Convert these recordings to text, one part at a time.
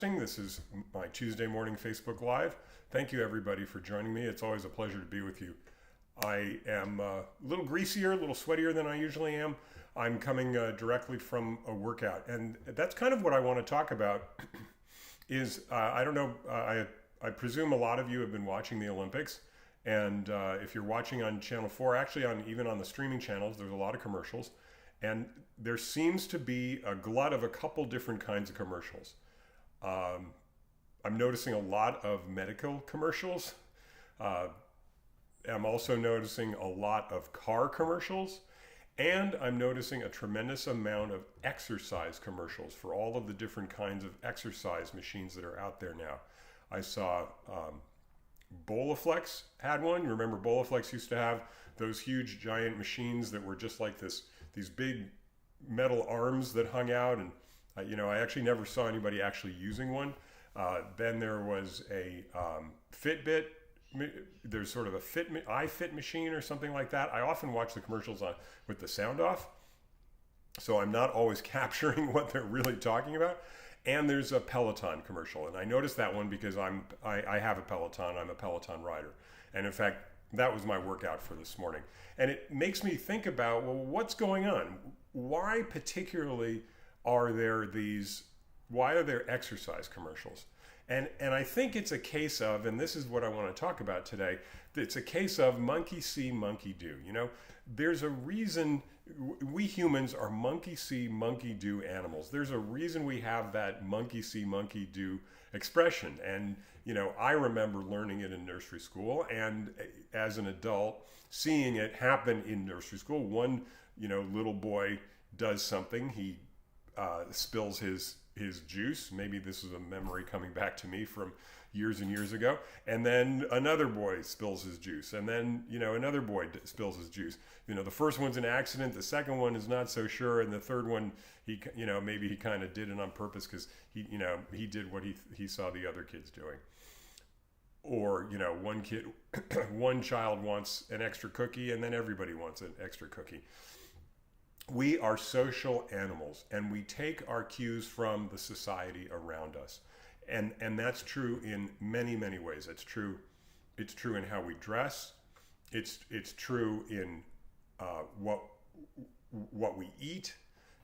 This is my Tuesday morning Facebook Live. Thank you, everybody, for joining me. It's always a pleasure to be with you. I am a little greasier, a little sweatier than I usually am. I'm coming directly from a workout, and that's kind of what I want to talk about. I don't know. I presume a lot of you have been watching the Olympics, and if you're watching on Channel 4, actually even on the streaming channels, there's a lot of commercials, and there seems to be a glut of a couple different kinds of commercials. I'm noticing a lot of medical commercials. I'm also noticing a lot of car commercials, and I'm noticing a tremendous amount of exercise commercials for all of the different kinds of exercise machines that are out there now. I saw Bowflex had one. Remember, Bowflex used to have those huge giant machines that were just like these big metal arms that hung out, and I actually never saw anybody actually using one. Then there was a Fitbit. There's sort of a iFit machine or something like that. I often watch the commercials with the sound off, so I'm not always capturing what they're really talking about. And there's a Peloton commercial, and I noticed that one because I have a Peloton. I'm a Peloton rider, and in fact, that was my workout for this morning. And it makes me think about, well, what's going on? Why particularly are there exercise commercials? And I think it's a case of, and this is what I want to talk about today, it's a case of monkey see, monkey do. There's a reason we humans are monkey see, monkey do animals. There's a reason we have that monkey see, monkey do expression. And, I remember learning it in nursery school, and as an adult, seeing it happen in nursery school. One, little boy does something. He spills his juice. Maybe this is a memory coming back to me from years and years ago. And then another boy spills his juice. And then, another boy spills his juice. The first one's an accident. The second one is not so sure. And the third one, maybe he kind of did it on purpose because he did what he saw the other kids doing. Or, one child wants an extra cookie, and then everybody wants an extra cookie. We are social animals, and we take our cues from the society around us. And that's true in many, many ways. It's true in how we dress. It's true in what we eat.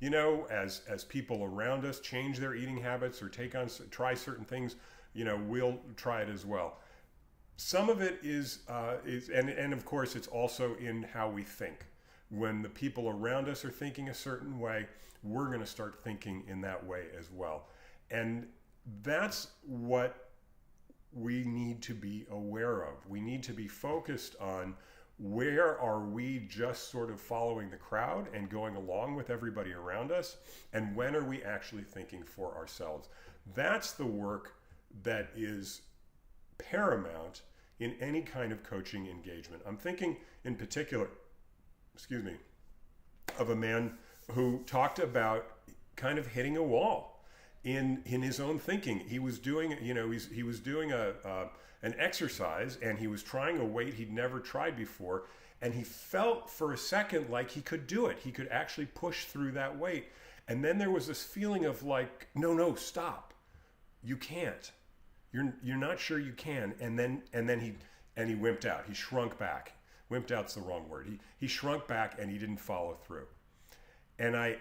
As people around us change their eating habits or try certain things, we'll try it as well. Some of it is and of course it's also in how we think. When the people around us are thinking a certain way, we're going to start thinking in that way as well. And that's what we need to be aware of. We need to be focused on where are we just sort of following the crowd and going along with everybody around us, and when are we actually thinking for ourselves. That's the work that is paramount in any kind of coaching engagement. I'm thinking in particular, of a man who talked about kind of hitting a wall in his own thinking. He was doing, he was doing an exercise, and he was trying a weight he'd never tried before, and he felt for a second like he could do it. He could actually push through that weight. And then there was this feeling of like, no, stop. You can't. You're not sure you can. And then he wimped out. He shrunk back. Wimped out's the wrong word. He shrunk back, and he didn't follow through. And I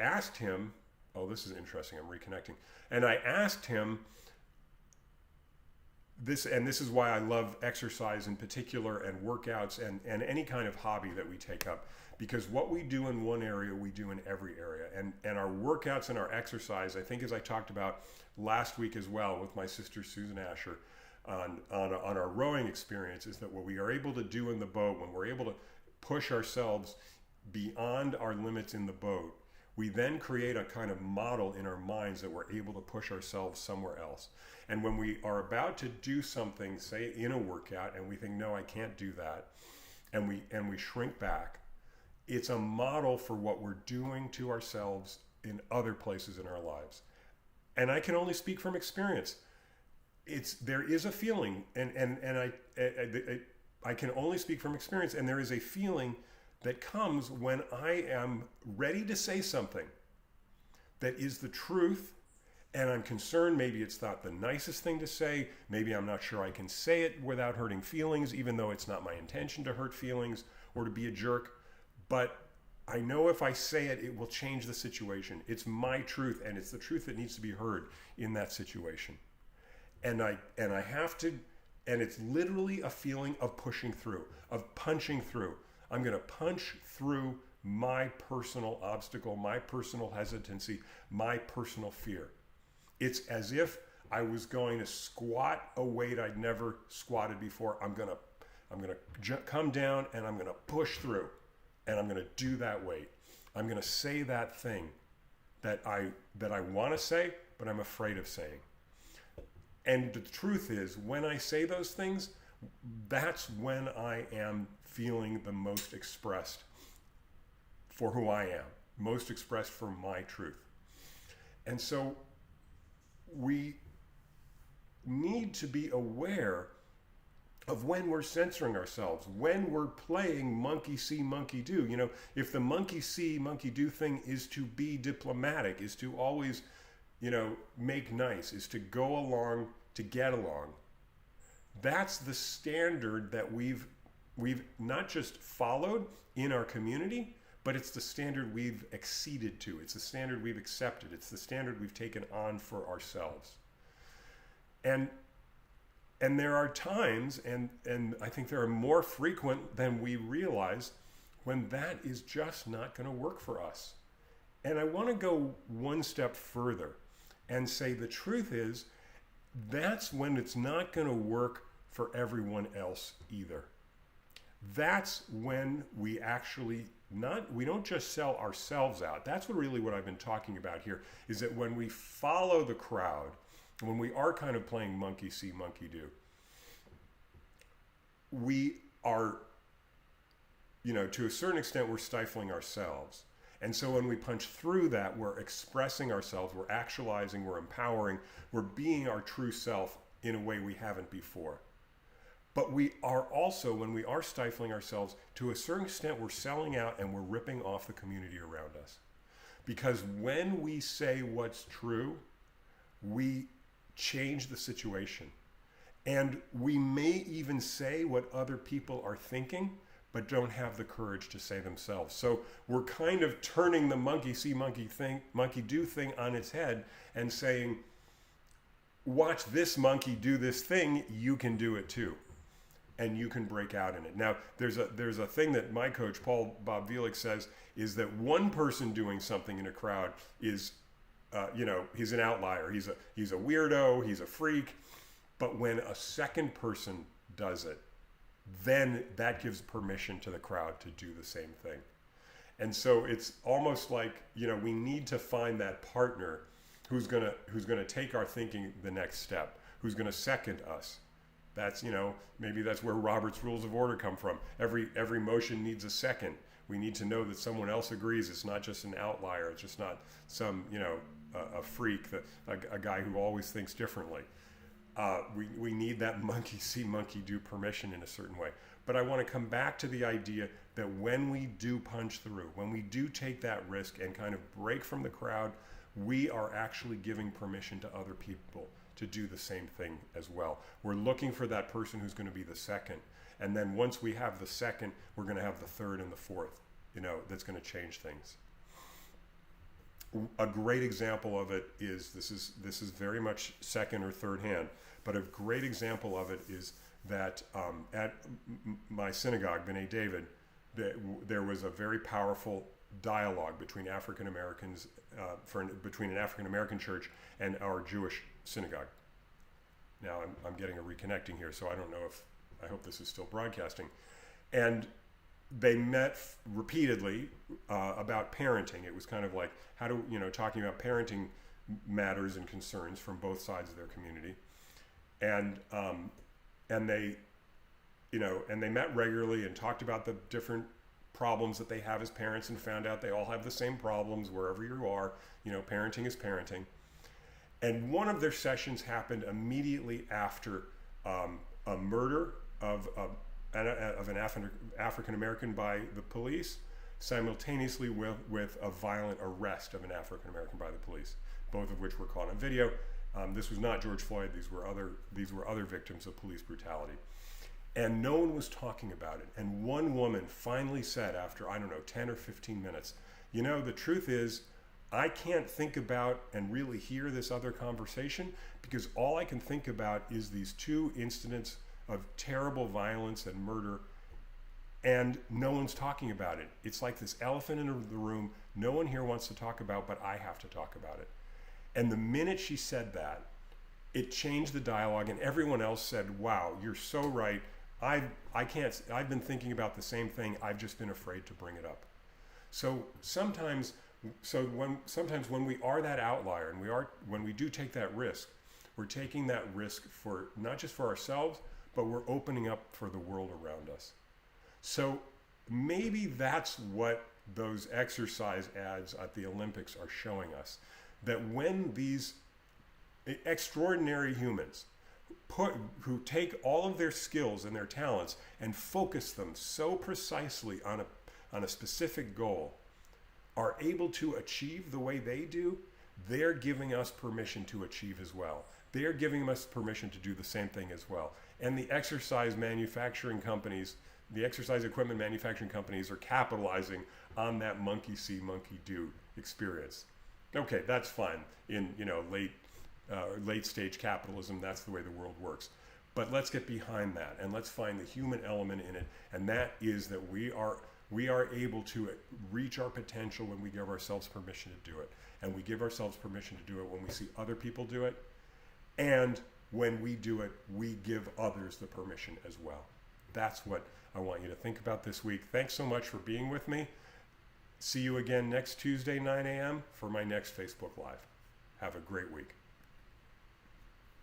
asked him, oh, this is interesting, I'm reconnecting. And I asked him this, and this is why I love exercise in particular, and workouts, and any kind of hobby that we take up. Because what we do in one area, we do in every area. And our workouts and our exercise, I think, as I talked about last week as well with my sister Susan Asher, on our rowing experience, is that what we are able to do in the boat, when we're able to push ourselves beyond our limits in the boat, we then create a kind of model in our minds that we're able to push ourselves somewhere else. And when we are about to do something, say in a workout, and we think, no, I can't do that, and we shrink back, it's a model for what we're doing to ourselves in other places in our lives. And I can only speak from experience. There is a feeling, and I can only speak from experience, and there is a feeling that comes when I am ready to say something that is the truth, And I'm concerned maybe it's not the nicest thing to say. Maybe I'm not sure I can say it without hurting feelings, even though it's not my intention to hurt feelings or to be a jerk. But I know if I say it, it will change the situation. It's my truth, and it's the truth that needs to be heard in that situation. And I have to, and it's literally a feeling of pushing through, of punching through. I'm going to punch through my personal obstacle, my personal hesitancy, my personal fear. It's as if I was going to squat a weight I'd never squatted before. I'm going to come down and I'm going to push through, and I'm going to do that weight. I'm going to say that thing that I want to say, but I'm afraid of saying. And the truth is, when I say those things, that's when I am feeling the most expressed for who I am, most expressed for my truth. And so we need to be aware of when we're censoring ourselves, when we're playing monkey see, monkey do. You know, if the monkey see, monkey do thing is to be diplomatic, is to always, you know, make nice, is to go along to get along, that's the standard that we've not just followed in our community, but it's the standard we've acceded to. It's the standard we've accepted. It's the standard we've taken on for ourselves. And there are times, and I think there are more frequent than we realize, when that is just not going to work for us. And I want to go one step further and say the truth is, that's when it's not going to work for everyone else either. That's when we actually we don't just sell ourselves out. That's what I've been talking about here, is that when we follow the crowd, when we are kind of playing monkey see, monkey do, we are, you know, to a certain extent, we're stifling ourselves. And so when we punch through that, we're expressing ourselves, we're actualizing, we're empowering, we're being our true self in a way we haven't before. But we are also, when we are stifling ourselves, to a certain extent, we're selling out and we're ripping off the community around us. Because when we say what's true, we change the situation. And we may even say what other people are thinking, but don't have the courage to say themselves. So we're kind of turning the monkey see, monkey do thing on its head and saying, watch this monkey do this thing, you can do it too. And you can break out in it. Now, there's a thing that my coach, Bob Felix, says, is that one person doing something in a crowd is, he's an outlier. He's a weirdo, he's a freak. But when a second person does it, then that gives permission to the crowd to do the same thing. And so it's almost like, you know, we need to find that partner who's gonna take our thinking the next step, who's gonna second us. That's, you know, maybe that's where Robert's Rules of Order come from. Every motion needs a second. We need to know that someone else agrees. It's not just an outlier. It's just not some, you know, a freak, a guy who always thinks differently. We need that monkey see, monkey do permission in a certain way. But I want to come back to the idea that when we do punch through, when we do take that risk and kind of break from the crowd, we are actually giving permission to other people to do the same thing as well. We're looking for that person who's going to be the second. And then once we have the second, we're going to have the third and the fourth, you know, that's going to change things. A great example of it is, this is very much second or third hand, but a great example of it is that at my synagogue, B'nai David, there was a very powerful dialogue between African Americans, between an African American church and our Jewish synagogue. Now I'm getting a reconnecting here, so I don't know I hope this is still broadcasting. And they met repeatedly about parenting. It was kind of like, talking about parenting matters and concerns from both sides of their community. And they, and they met regularly and talked about the different problems that they have as parents, and found out they all have the same problems wherever you are. Parenting is parenting. And one of their sessions happened immediately after a murder of an African American by the police, simultaneously with a violent arrest of an African American by the police. both of which were caught on video. This was not George Floyd. These were other victims of police brutality. And no one was talking about it. And one woman finally said after, 10 or 15 minutes, the truth is, I can't think about and really hear this other conversation because all I can think about is these two incidents of terrible violence and murder, and no one's talking about it. It's like this elephant in the room no one here wants to talk about, but I have to talk about it. And the minute she said that, it changed the dialogue, and everyone else said, wow, you're so right. I've been thinking about the same thing. I've just been afraid to bring it up. So sometimes when we are that outlier and when we do take that risk, we're taking that risk for not just for ourselves, but we're opening up for the world around us. So maybe that's what those exercise ads at the Olympics are showing us, that when these extraordinary humans who take all of their skills and their talents and focus them so precisely on a specific goal, are able to achieve the way they do, they're giving us permission to achieve as well. They're giving us permission to do the same thing as well. And the exercise manufacturing companies, the exercise equipment manufacturing companies are capitalizing on that monkey see, monkey do experience. Okay, that's fine. In late stage capitalism, that's the way the world works. But let's get behind that and let's find the human element in it, and that is that we are able to reach our potential when we give ourselves permission to do it. And we give ourselves permission to do it when we see other people do it. And when we do it, we give others the permission as well. That's what I want you to think about this week. Thanks so much for being with me. See you again next Tuesday, 9 a.m. for my next Facebook Live. Have a great week.